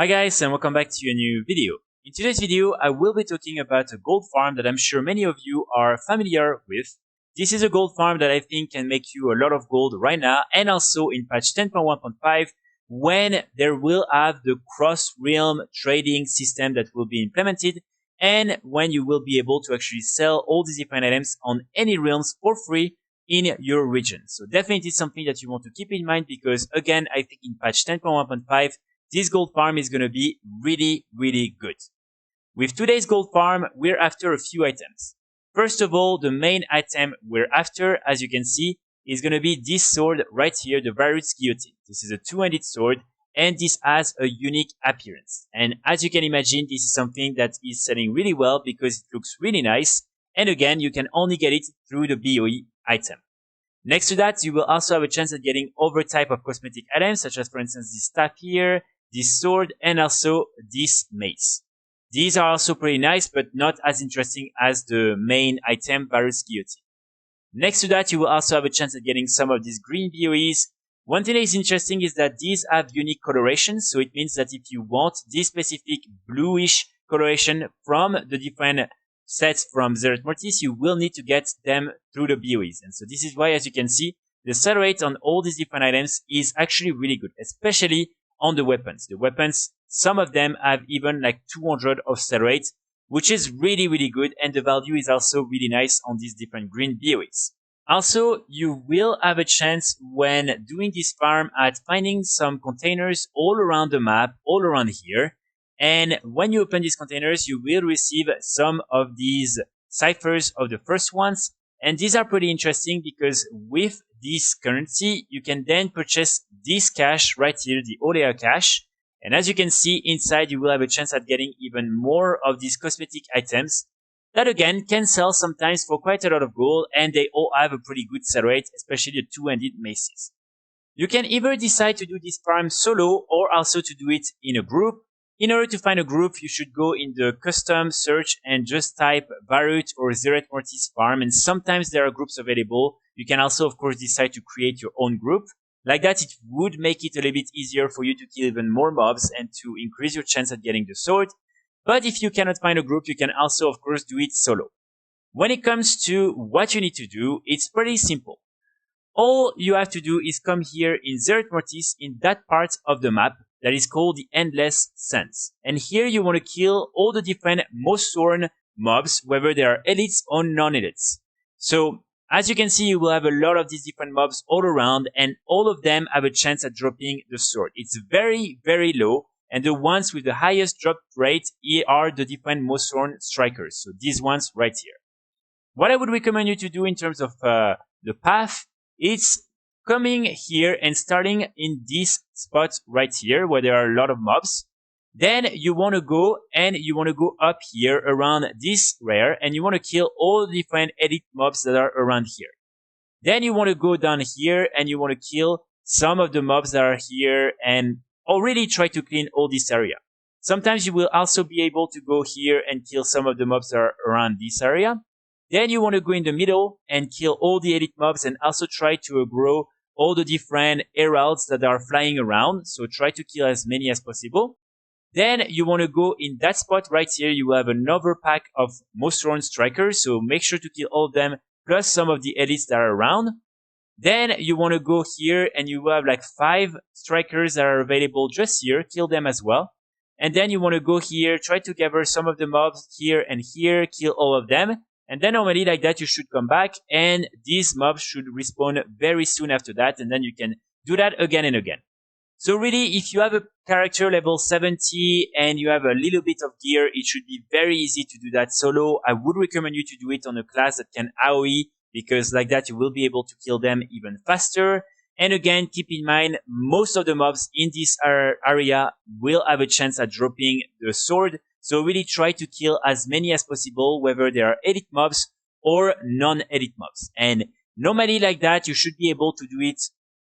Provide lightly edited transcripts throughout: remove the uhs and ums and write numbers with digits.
Hi guys, and welcome back to a new video. In today's video, I will be talking about a gold farm that I'm sure many of you are familiar with. This is a gold farm that I think can make you a lot of gold right now, and also in patch 10.1.5 when there will have the cross-realm trading system that will be implemented, and when you will be able to actually sell all these different items on any realms for free in your region. So definitely something that you want to keep in mind because again, I think in patch 10.1.5, this gold farm is going to be really good. With today's gold farm, we're after a few items. First of all, the main item we're after, as you can see, is going to be this sword right here, the Varruth Guillotine. This is a two-handed sword, and this has a unique appearance. And as you can imagine, this is something that is selling really well because it looks really nice. And again, you can only get it through the BOE item. Next to that, you will also have a chance at getting other type of cosmetic items, such as, for instance, this staff here, this sword, and also this mace. These are also pretty nice, but not as interesting as the main item, Varruth Guillotine. Next to that, you will also have a chance at getting some of these green BOEs. One thing that is interesting is that these have unique colorations, so it means that if you want this specific bluish coloration from the different sets from Zereth Mortis, you will need to get them through the BOEs. And so this is why, as you can see, the sell rate on all these different items is actually really good, especially on the weapons. The weapons, some of them have even like 200 of sell rate, which is really good, and the value is also really nice on these different green BOEs. Also, you will have a chance when doing this farm at finding some containers all around the map, all around here. And when you open these containers, you will receive some of these ciphers of the first ones. And these are pretty interesting because with this currency, you can then purchase this cash right here, the Olea cash. And as you can see inside, you will have a chance at getting even more of these cosmetic items that again can sell sometimes for quite a lot of gold, and they all have a pretty good sell rate, especially the two-handed maces. You can either decide to do this farm solo or also to do it in a group. In order to find a group, you should go in the custom search and just type Varruth or Zereth Mortis farm, and sometimes there are groups available. You can also, of course, decide to create your own group. Like that, it would make it a little bit easier for you to kill even more mobs and to increase your chance at getting the sword. But if you cannot find a group, you can also, of course, do it solo. When it comes to what you need to do, it's pretty simple. All you have to do is come here in Zereth Mortis in that part of the map that is called the Endless Sands. And here you want to kill all the different most sworn mobs, whether they are elites or non-elites. So, as you can see, you will have a lot of these different mobs all around, and all of them have a chance at dropping the sword. It's very low, and the ones with the highest drop rate are the different most sworn strikers. So these ones right here. What I would recommend you to do in terms of the path is coming here and starting in this spot right here where there are a lot of mobs. Then you want to go and you want to go up here around this rare, and you want to kill all the different elite mobs that are around here. Then you want to go down here and you want to kill some of the mobs that are here and already try to clean all this area. Sometimes you will also be able to go here and kill some of the mobs that are around this area. Then you want to go in the middle and kill all the elite mobs and also try to aggro all the different heralds that are flying around. So try to kill as many as possible. Then you want to go in that spot right here. You will have another pack of most sworn strikers. So make sure to kill all of them plus some of the elites that are around. Then you want to go here and you will have like 5 strikers that are available just here. Kill them as well. And then you want to go here, try to gather some of the mobs here and here, kill all of them. And then normally like that, you should come back and these mobs should respawn very soon after that. And then you can do that again and again. So really, if you have a character level 70 and you have a little bit of gear, it should be very easy to do that solo. I would recommend you to do it on a class that can AoE, because like that you will be able to kill them even faster. And again, keep in mind, most of the mobs in this area will have a chance at dropping the sword. So really try to kill as many as possible, whether they are elite mobs or non-elite mobs. And normally like that, you should be able to do it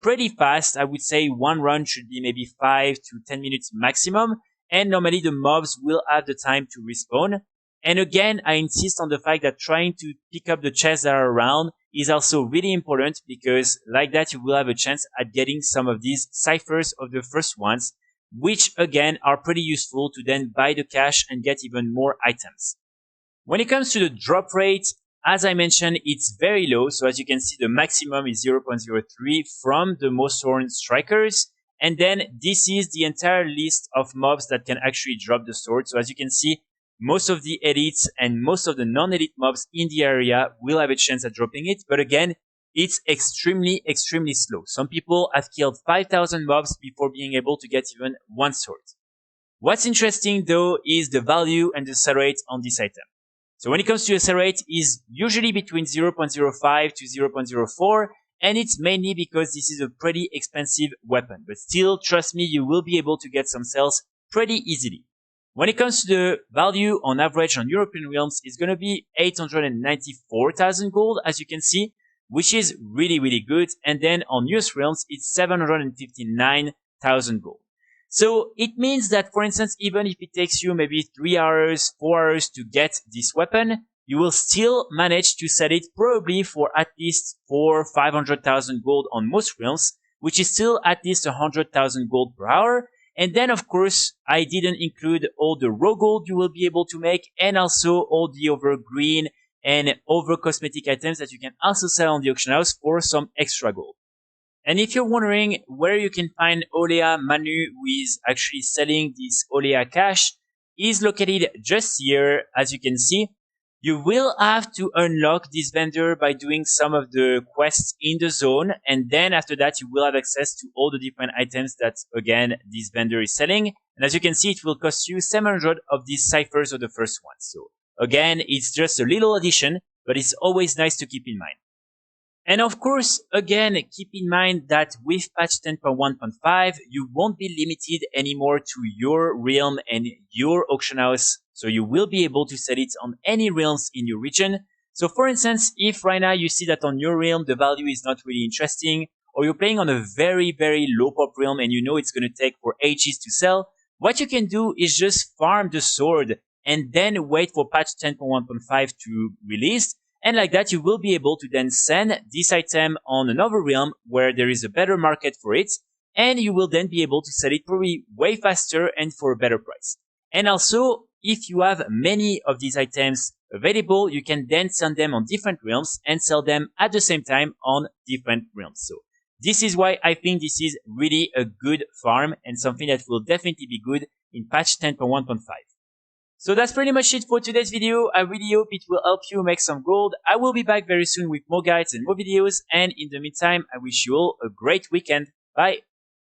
pretty fast. I would say one run should be maybe 5 to 10 minutes maximum. And normally the mobs will have the time to respawn. And again, I insist on the fact that trying to pick up the chests that are around is also really important, because like that you will have a chance at getting some of these ciphers of the first ones which again are pretty useful to then buy the cash and get even more items. When it comes to the drop rate, as I mentioned, it's very low. So as you can see, the maximum is 0.03 from the most sworn strikers. And then this is the entire list of mobs that can actually drop the sword. So as you can see, most of the elites and most of the non-elite mobs in the area will have a chance at dropping it. But again, it's extremely slow. Some people have killed 5,000 mobs before being able to get even one sword. What's interesting though is the value and the sell rate on this item. So when it comes to a sell rate, is usually between 0.05 to 0.04, and it's mainly because this is a pretty expensive weapon. But still, trust me, you will be able to get some sales pretty easily. When it comes to the value on average on European realms, it's going to be 894,000 gold, as you can see, which is really good. And then on US realms, it's 759,000 gold. So it means that, for instance, even if it takes you maybe 3 hours, 4 hours to get this weapon, you will still manage to sell it probably for at least 500,000 gold on most realms, which is still at least 100,000 gold per hour. And then, of course, I didn't include all the raw gold you will be able to make, and also all the other green and other cosmetic items that you can also sell on the auction house for some extra gold. And if you're wondering where you can find Olea Manu, who is actually selling this Olea cash, is located just here, as you can see. You will have to unlock this vendor by doing some of the quests in the zone, and then after that you will have access to all the different items that, again, this vendor is selling. And as you can see, it will cost you 700 of these ciphers of the first one. So again, it's just a little addition, but it's always nice to keep in mind. And of course, again, keep in mind that with patch 10.1.5, you won't be limited anymore to your realm and your auction house. So you will be able to sell it on any realms in your region. So for instance, if right now you see that on your realm, the value is not really interesting, or you're playing on a very low pop realm and you know it's going to take for ages to sell, what you can do is just farm the sword and then wait for patch 10.1.5 to release. And like that, you will be able to then send this item on another realm where there is a better market for it. And you will then be able to sell it probably way faster and for a better price. And also, if you have many of these items available, you can then send them on different realms and sell them at the same time on different realms. So this is why I think this is really a good farm and something that will definitely be good in patch 10.1.5. So that's pretty much it for today's video. I really hope it will help you make some gold. I will be back very soon with more guides and more videos. And in the meantime, I wish you all a great weekend. Bye.